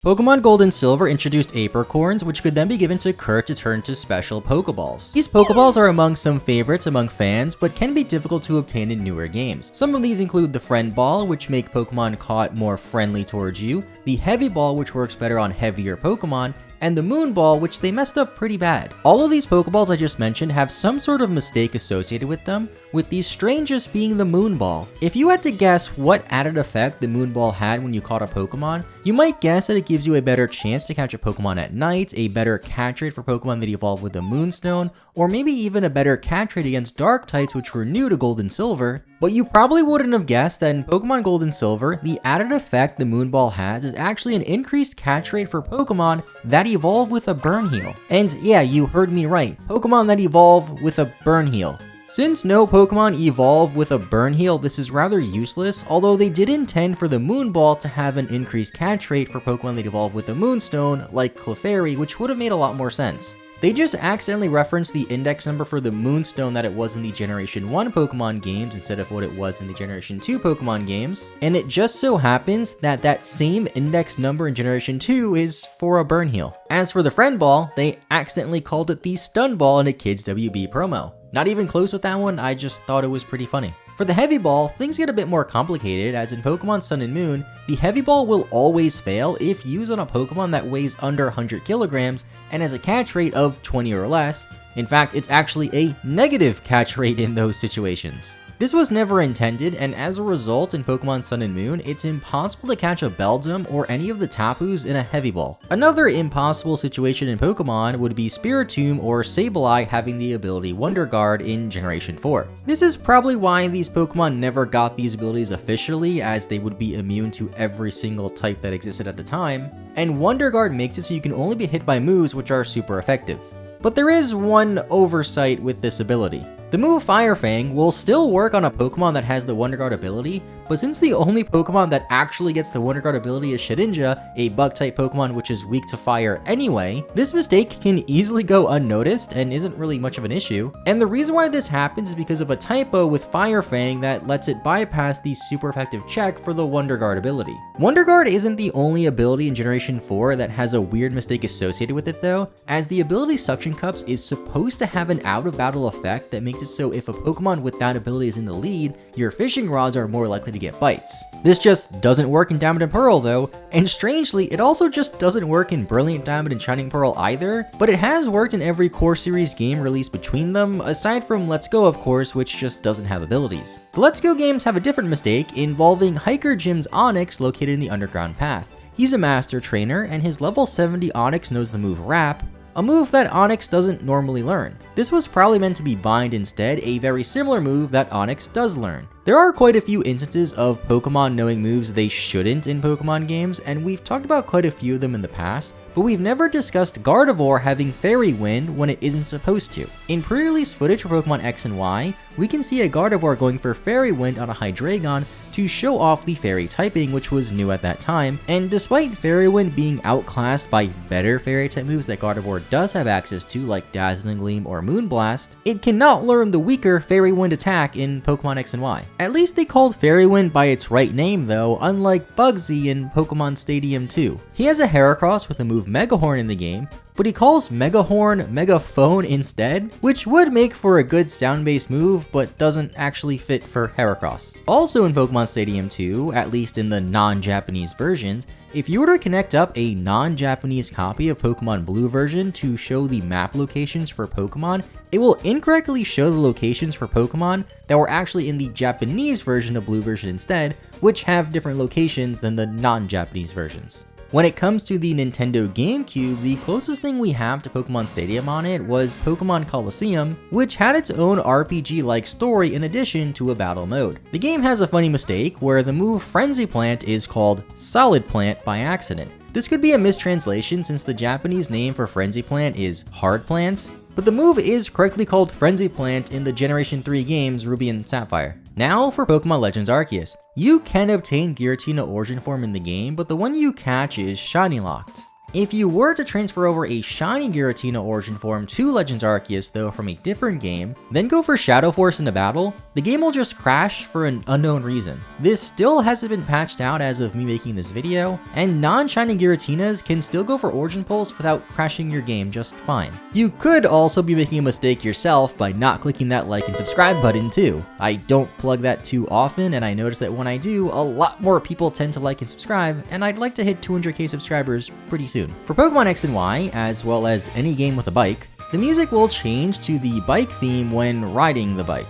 Pokemon Gold and Silver introduced apricorns, which could then be given to Kurt to turn into special Pokeballs. These Pokeballs are among some favorites among fans, but can be difficult to obtain in newer games. Some of these include the Friend Ball, which make Pokemon caught more friendly towards you, the Heavy Ball, which works better on heavier Pokemon, and the Moon Ball, which they messed up pretty bad. All of these Pokeballs I just mentioned have some sort of mistake associated with them, with the strangest being the Moon Ball. If you had to guess what added effect the Moon Ball had when you caught a Pokemon, you might guess that it gives you a better chance to catch a Pokemon at night, a better catch rate for Pokemon that evolve with the Moonstone, or maybe even a better catch rate against Dark types which were new to Gold and Silver. But you probably wouldn't have guessed that in Pokemon Gold and Silver, the added effect the Moon Ball has is actually an increased catch rate for Pokemon that evolve with a Burn Heal. And yeah, you heard me right, Pokemon that evolve with a Burn Heal. Since no Pokemon evolve with a Burn Heal, this is rather useless, although they did intend for the Moon Ball to have an increased catch rate for Pokemon that evolve with a Moonstone, like Clefairy, which would have made a lot more sense. They just accidentally referenced the index number for the Moonstone that it was in the Generation 1 Pokemon games instead of what it was in the Generation 2 Pokemon games, and it just so happens that that same index number in Generation 2 is for a Burn Heal. As for the Friend Ball, they accidentally called it the Stun Ball in a Kids WB promo. Not even close with that one, I just thought it was pretty funny. For the Heavy Ball, things get a bit more complicated, as in Pokemon Sun and Moon, the Heavy Ball will always fail if used on a Pokemon that weighs under 100 kilograms and has a catch rate of 20 or less. In fact, it's actually a negative catch rate in those situations. This was never intended, and as a result, in Pokemon Sun and Moon, it's impossible to catch a Beldum or any of the Tapus in a Heavy Ball. Another impossible situation in Pokemon would be Spiritomb or Sableye having the ability Wonder Guard in Generation 4. This is probably why these Pokemon never got these abilities officially, as they would be immune to every single type that existed at the time, and Wonder Guard makes it so you can only be hit by moves which are super effective. But there is one oversight with this ability. The move Fire Fang will still work on a Pokemon that has the Wonder Guard ability, but since the only Pokemon that actually gets the Wonder Guard ability is Shedinja, a Bug-type Pokemon which is weak to fire anyway, this mistake can easily go unnoticed and isn't really much of an issue. And the reason why this happens is because of a typo with Fire Fang that lets it bypass the super effective check for the Wonder Guard ability. Wonder Guard isn't the only ability in Generation 4 that has a weird mistake associated with it though, as the ability Suction Cups is supposed to have an out-of-battle effect that makes it so if a Pokemon with that ability is in the lead, your fishing rods are more likely to get bites. This just doesn't work in Diamond and Pearl though, and strangely, it also just doesn't work in Brilliant Diamond and Shining Pearl either, but it has worked in every core series game released between them, aside from Let's Go of course, which just doesn't have abilities. The Let's Go games have a different mistake involving Hiker Jim's Onix located in the Underground Path. He's a master trainer, and his level 70 Onix knows the move Wrap, a move that Onix doesn't normally learn. This was probably meant to be Bind instead, a very similar move that Onix does learn. There are quite a few instances of Pokemon knowing moves they shouldn't in Pokemon games, and we've talked about quite a few of them in the past, but we've never discussed Gardevoir having Fairy Wind when it isn't supposed to. In pre-release footage for Pokemon X and Y, we can see a Gardevoir going for Fairy Wind on a Hydreigon to show off the Fairy typing, which was new at that time, and despite Fairy Wind being outclassed by better Fairy type moves that Gardevoir does have access to, like Dazzling Gleam or Moonblast, it cannot learn the weaker Fairy Wind attack in Pokemon X and Y. At least they called Fairy Wind by its right name though, unlike Bugsy in Pokemon Stadium 2. He has a Heracross with the move Megahorn in the game, but he calls Megahorn Megaphone instead, which would make for a good sound-based move, but doesn't actually fit for Heracross. Also in Pokemon Stadium 2, at least in the non-Japanese versions, if you were to connect up a non-Japanese copy of Pokemon Blue version to show the map locations for Pokemon, it will incorrectly show the locations for Pokemon that were actually in the Japanese version of Blue version instead, which have different locations than the non-Japanese versions. When it comes to the Nintendo GameCube, the closest thing we have to Pokemon Stadium on it was Pokemon Colosseum, which had its own RPG-like story in addition to a battle mode. The game has a funny mistake where the move Frenzy Plant is called Solid Plant by accident. This could be a mistranslation since the Japanese name for Frenzy Plant is Hard Plants, but the move is correctly called Frenzy Plant in the Generation 3 games Ruby and Sapphire. Now for Pokemon Legends Arceus. You can obtain Giratina Origin Form in the game, but the one you catch is Shiny Locked. If you were to transfer over a shiny Giratina origin form to Legends Arceus though from a different game, then go for Shadow Force in a battle, the game will just crash for an unknown reason. This still hasn't been patched out as of me making this video, and non-shiny Giratinas can still go for Origin Pulse without crashing your game just fine. You could also be making a mistake yourself by not clicking that like and subscribe button too. I don't plug that too often, and I notice that when I do, a lot more people tend to like and subscribe, and I'd like to hit 200k subscribers pretty soon. For Pokemon X and Y, as well as any game with a bike, the music will change to the bike theme when riding the bike.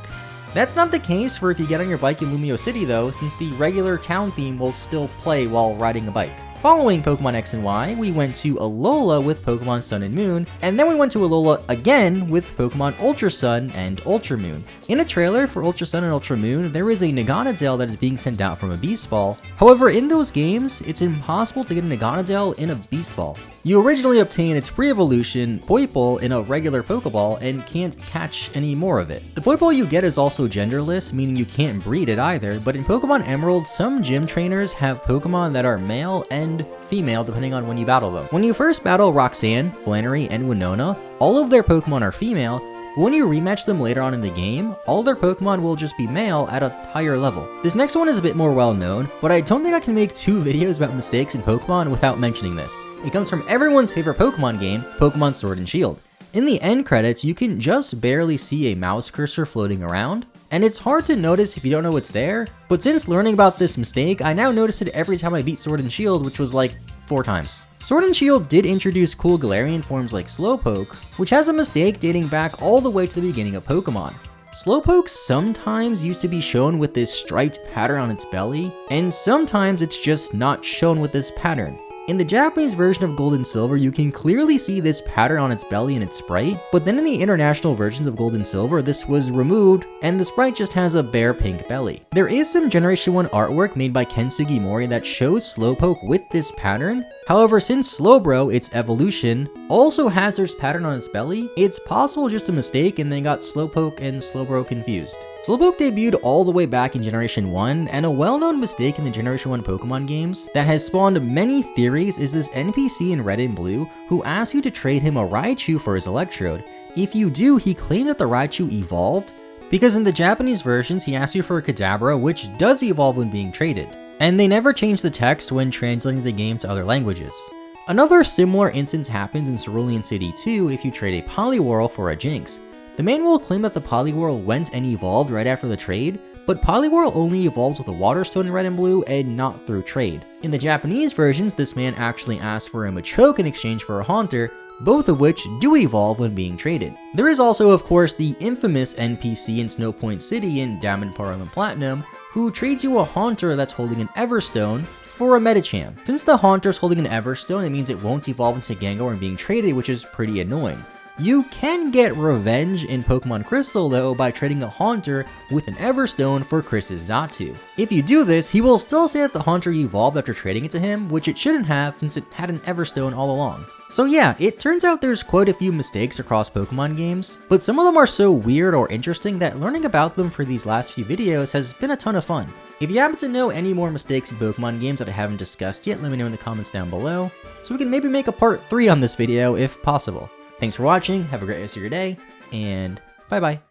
That's not the case for if you get on your bike in Lumio City though, since the regular town theme will still play while riding a bike. Following Pokemon X and Y, we went to Alola with Pokemon Sun and Moon, and then we went to Alola again with Pokemon Ultra Sun and Ultra Moon. In a trailer for Ultra Sun and Ultra Moon, there is a Naganadel that is being sent out from a Beast Ball. However, in those games, it's impossible to get a Naganadel in a Beast Ball. You originally obtain its pre-evolution, Poipole, in a regular Pokeball and can't catch any more of it. The Poipole you get is also genderless, meaning you can't breed it either, but in Pokemon Emerald, some gym trainers have Pokemon that are male and female depending on when you battle them. When you first battle Roxanne, Flannery, and Winona, all of their Pokemon are female, but when you rematch them later on in the game, all their Pokemon will just be male at a higher level. This next one is a bit more well known, but I don't think I can make 2 videos about mistakes in Pokemon without mentioning this. It comes from everyone's favorite Pokemon game, Pokemon Sword and Shield. In the end credits, you can just barely see a mouse cursor floating around, and it's hard to notice if you don't know it's there, but since learning about this mistake, I now notice it every time I beat Sword and Shield, which was like 4 times. Sword and Shield did introduce cool Galarian forms like Slowpoke, which has a mistake dating back all the way to the beginning of Pokemon. Slowpoke sometimes used to be shown with this striped pattern on its belly, and sometimes it's just not shown with this pattern. In the Japanese version of Gold and Silver, you can clearly see this pattern on its belly and its sprite, but then in the international versions of Gold and Silver, this was removed, and the sprite just has a bare pink belly. There is some Generation 1 artwork made by Ken Sugimori that shows Slowpoke with this pattern. However, since Slowbro, its evolution, also has this pattern on its belly, it's possible just a mistake and they got Slowpoke and Slowbro confused. Slowpoke debuted all the way back in Generation 1, and a well-known mistake in the Generation 1 Pokemon games that has spawned many theories is this NPC in Red and Blue who asks you to trade him a Raichu for his Electrode. If you do, he claims that the Raichu evolved, because in the Japanese versions he asks you for a Kadabra, which does evolve when being traded, and they never change the text when translating the game to other languages. Another similar instance happens in Cerulean City 2 if you trade a Poliwhirl for a Jinx. The man will claim that the Poliwhirl went and evolved right after the trade, but Poliwhirl only evolves with a Water Stone in Red and Blue and not through trade. In the Japanese versions, this man actually asks for a Machoke in exchange for a Haunter, both of which do evolve when being traded. There is also, of course, the infamous NPC in Snowpoint City in Diamond, Pearl, and Platinum, who trades you a Haunter that's holding an Everstone for a Medicham. Since the Haunter's holding an Everstone, it means it won't evolve into Gengar when being traded, which is pretty annoying. You can get revenge in Pokemon Crystal though by trading a Haunter with an Everstone for Chris's Xatu. If you do this, he will still say that the Haunter evolved after trading it to him, which it shouldn't have since it had an Everstone all along. So yeah, it turns out there's quite a few mistakes across Pokemon games, but some of them are so weird or interesting that learning about them for these last few videos has been a ton of fun. If you happen to know any more mistakes in Pokemon games that I haven't discussed yet, let me know in the comments down below, so we can maybe make a part 3 on this video if possible. Thanks for watching, have a great rest of your day, and bye bye.